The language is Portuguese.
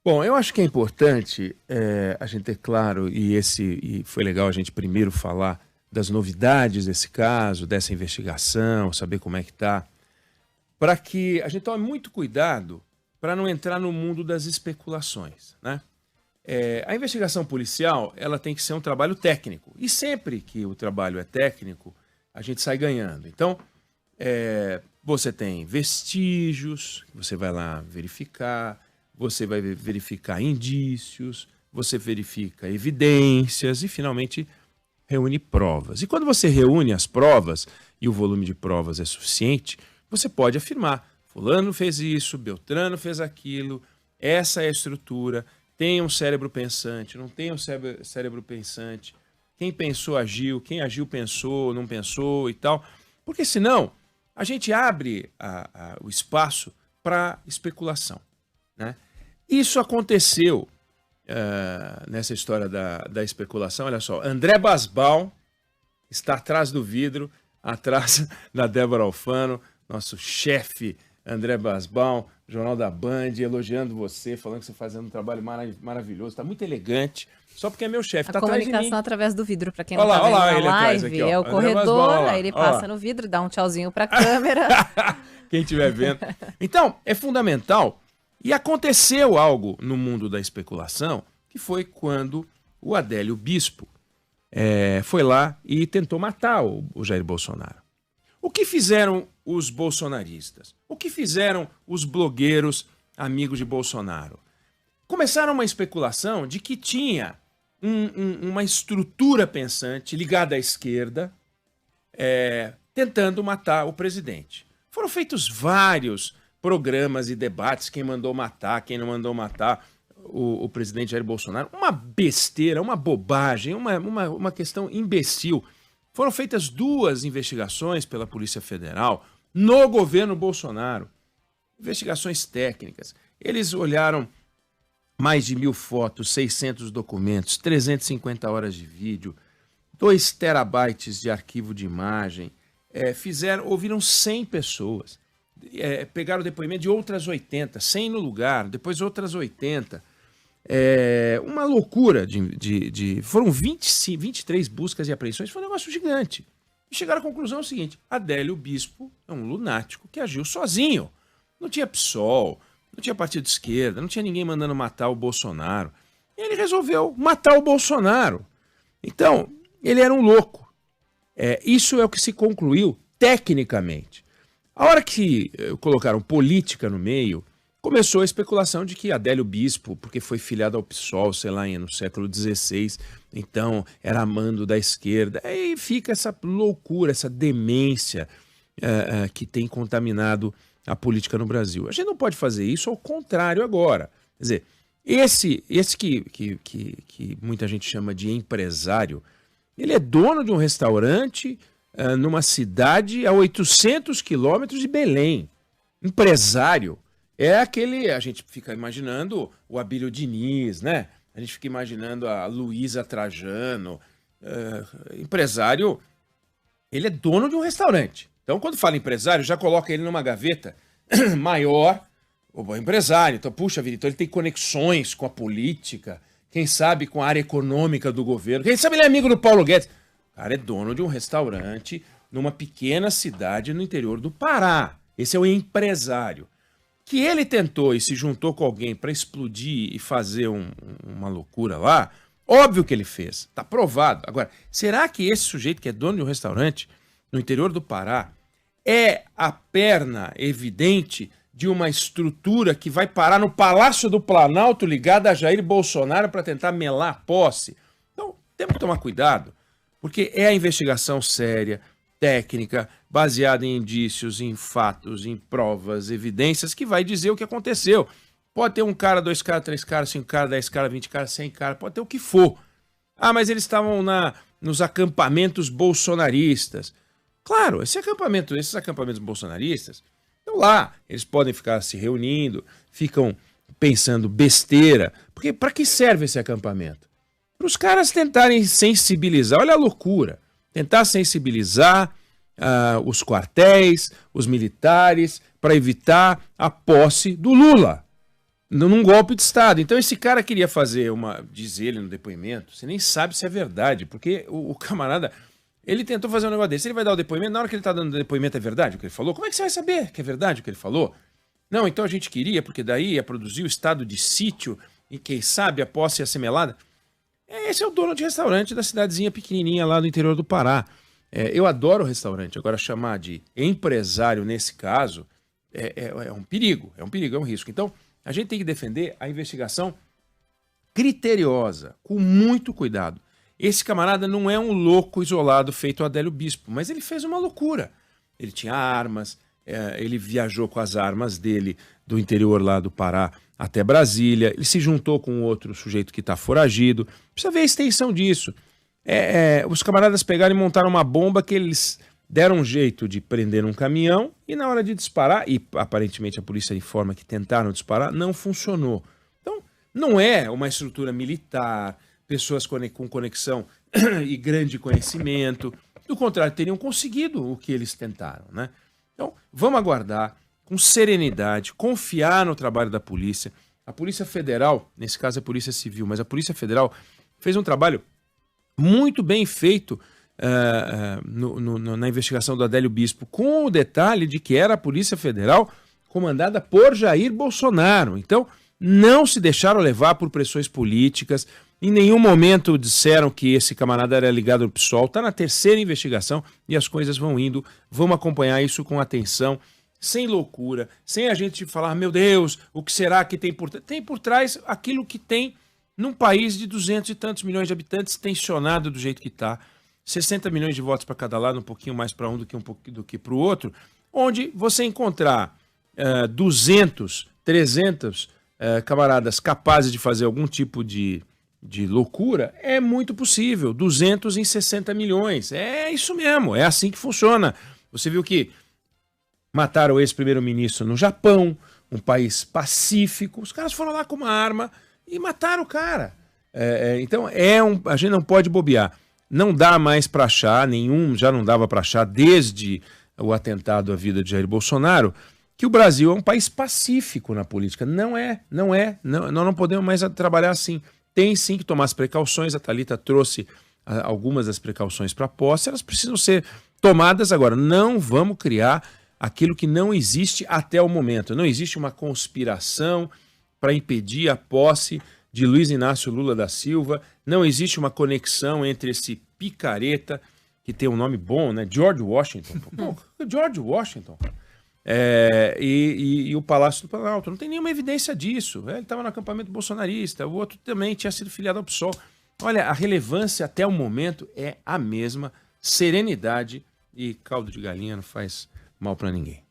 Bom, eu acho que é importante a gente ter claro, e foi legal a gente primeiro falar das novidades desse caso, dessa investigação, saber como é que está, para que a gente tome muito cuidado para não entrar no mundo das especulações, né? A investigação policial, ela tem que ser um trabalho técnico. E sempre que o trabalho é técnico, a gente sai ganhando. Então, você tem vestígios, você vai lá verificar, você vai verificar indícios, você verifica evidências e, finalmente, reúne provas. E quando você reúne as provas e o volume de provas é suficiente, você pode afirmar: fulano fez isso, Beltrano fez aquilo, essa é a estrutura, tem um cérebro pensante, não tem um cérebro pensante, quem pensou agiu, quem agiu pensou, não pensou e tal. Porque senão a gente abre o espaço para especulação, né? Isso aconteceu nessa história da especulação. Olha só, André Basbal está atrás do vidro, atrás da Débora Alfano, nosso chefe André Basbal, Jornal da Band, elogiando você, falando que você está fazendo um trabalho maravilhoso, está muito elegante, só porque é meu chefe, está atrás de mim. A comunicação através do vidro, para quem não está vendo na live, aqui, é o corredor, Basbal, aí ele passa no vidro, dá um tchauzinho para a câmera. Quem estiver vendo. Então, é fundamental, e aconteceu algo no mundo da especulação, que foi quando o Adélio Bispo foi lá e tentou matar o Jair Bolsonaro. O que fizeram os bolsonaristas? O que fizeram os blogueiros amigos de Bolsonaro? Começaram uma especulação de que tinha uma estrutura pensante ligada à esquerda tentando matar o presidente. Foram feitos vários programas e debates, quem mandou matar, quem não mandou matar o presidente Jair Bolsonaro. Uma besteira, uma bobagem, uma questão imbecil. Foram feitas 2 investigações pela Polícia Federal no governo Bolsonaro. Investigações técnicas. Eles olharam mais de 1000 fotos, 600 documentos, 350 horas de vídeo, 2 terabytes de arquivo de imagem. Ouviram 100 pessoas. Pegaram o depoimento de outras 80, 100 no lugar, depois outras 80. Uma loucura foram 23 buscas e apreensões, foi um negócio gigante. E chegaram à conclusão seguinte: Adélio Bispo é um lunático que agiu sozinho. Não tinha PSOL, não tinha partido de esquerda, não tinha ninguém mandando matar o Bolsonaro. E ele resolveu matar o Bolsonaro. Então, ele era um louco. Isso é o que se concluiu tecnicamente. A hora que colocaram política no meio, começou a especulação de que Adélio Bispo, porque foi filiado ao PSOL, sei lá, no século XVI, então era amando da esquerda. Aí fica essa loucura, essa demência que tem contaminado a política no Brasil. A gente não pode fazer isso ao contrário agora. Quer dizer, esse que muita gente chama de empresário, ele é dono de um restaurante numa cidade a 800 quilômetros de Belém. Empresário. É aquele, a gente fica imaginando o Abílio Diniz, né? A gente fica imaginando a Luísa Trajano. Empresário, ele é dono de um restaurante. Então, quando fala empresário, já coloca ele numa gaveta maior, o empresário. Então, puxa vida, então ele tem conexões com a política, quem sabe com a área econômica do governo, quem sabe ele é amigo do Paulo Guedes. O cara é dono de um restaurante numa pequena cidade no interior do Pará. Esse é o empresário. Que ele tentou e se juntou com alguém para explodir e fazer uma loucura lá, óbvio que ele fez, está provado. Agora, será que esse sujeito que é dono de um restaurante no interior do Pará é a perna evidente de uma estrutura que vai parar no Palácio do Planalto ligada a Jair Bolsonaro para tentar melar a posse? Então, temos que tomar cuidado, porque é a investigação séria, técnica, baseada em indícios, em fatos, em provas, evidências, que vai dizer o que aconteceu. Pode ter 1 cara, 2 caras, 3 caras, 5 caras, 10 caras, 20 caras, 100 caras, pode ter o que for. Ah, mas eles estavam nos acampamentos bolsonaristas. Claro, esses acampamentos bolsonaristas estão lá. Eles podem ficar se reunindo, ficam pensando besteira. Porque para que serve esse acampamento? Para os caras tentarem sensibilizar. Olha a loucura. Tentar sensibilizar os quartéis, os militares, para evitar a posse do Lula. num golpe de Estado. Então esse cara queria fazer diz ele no depoimento, você nem sabe se é verdade, porque o camarada, ele tentou fazer um negócio desse, ele vai dar o depoimento, na hora que ele tá dando o depoimento é verdade o que ele falou? Como é que você vai saber que é verdade o que ele falou? Não, então a gente queria, porque daí ia produzir o estado de sítio e quem sabe a posse ia ser melada. Esse é o dono de restaurante da cidadezinha pequenininha lá do interior do Pará. Eu adoro o restaurante, agora chamar de empresário nesse caso é um perigo, é um risco. Então, a gente tem que defender a investigação criteriosa, com muito cuidado. Esse camarada não é um louco isolado feito o Adélio Bispo, mas ele fez uma loucura. Ele tinha armas, ele viajou com as armas dele do interior lá do Pará até Brasília, ele se juntou com outro sujeito que está foragido. Precisa ver a extensão disso. Os camaradas pegaram e montaram uma bomba que eles deram um jeito de prender um caminhão e na hora de disparar, e aparentemente a polícia informa que tentaram disparar, não funcionou. Então, não é uma estrutura militar, pessoas com conexão e grande conhecimento. Do contrário, teriam conseguido o que eles tentaram, né? Então, vamos aguardar com serenidade, confiar no trabalho da polícia. A Polícia Federal, nesse caso é a Polícia Civil, mas a Polícia Federal fez um trabalho muito bem feito na investigação do Adélio Bispo, com o detalhe de que era a Polícia Federal comandada por Jair Bolsonaro. Então, não se deixaram levar por pressões políticas, em nenhum momento disseram que esse camarada era ligado ao PSOL. Está na terceira investigação e as coisas vão indo. Vamos acompanhar isso com atenção, sem loucura, sem a gente falar, meu Deus, o que será que tem por trás? Tem por trás aquilo que tem num país de 200 e tantos milhões de habitantes, tensionado do jeito que está. 60 milhões de votos para cada lado, um pouquinho mais para um do que para o outro, onde você encontrar 200, 300 camaradas capazes de fazer algum tipo de loucura, é muito possível. 200 em 60 milhões. É isso mesmo, é assim que funciona. Você viu que mataram o ex-primeiro-ministro no Japão, um país pacífico. Os caras foram lá com uma arma e mataram o cara. Então, a gente não pode bobear. Não dá mais para achar, já não dava para achar desde o atentado à vida de Jair Bolsonaro, que o Brasil é um país pacífico na política. Nós não podemos mais trabalhar assim. Tem sim que tomar as precauções, a Thalita trouxe algumas das precauções para a posse, elas precisam ser tomadas agora. Não vamos criar aquilo que não existe até o momento. Não existe uma conspiração para impedir a posse de Luiz Inácio Lula da Silva, não existe uma conexão entre esse picareta, que tem um nome bom, né? George Washington. Pô, George Washington. E o Palácio do Planalto. Não tem nenhuma evidência disso. Ele estava no acampamento bolsonarista, o outro também tinha sido filiado ao PSOL. Olha, a relevância até o momento é a mesma, serenidade e caldo de galinha não faz mal para ninguém.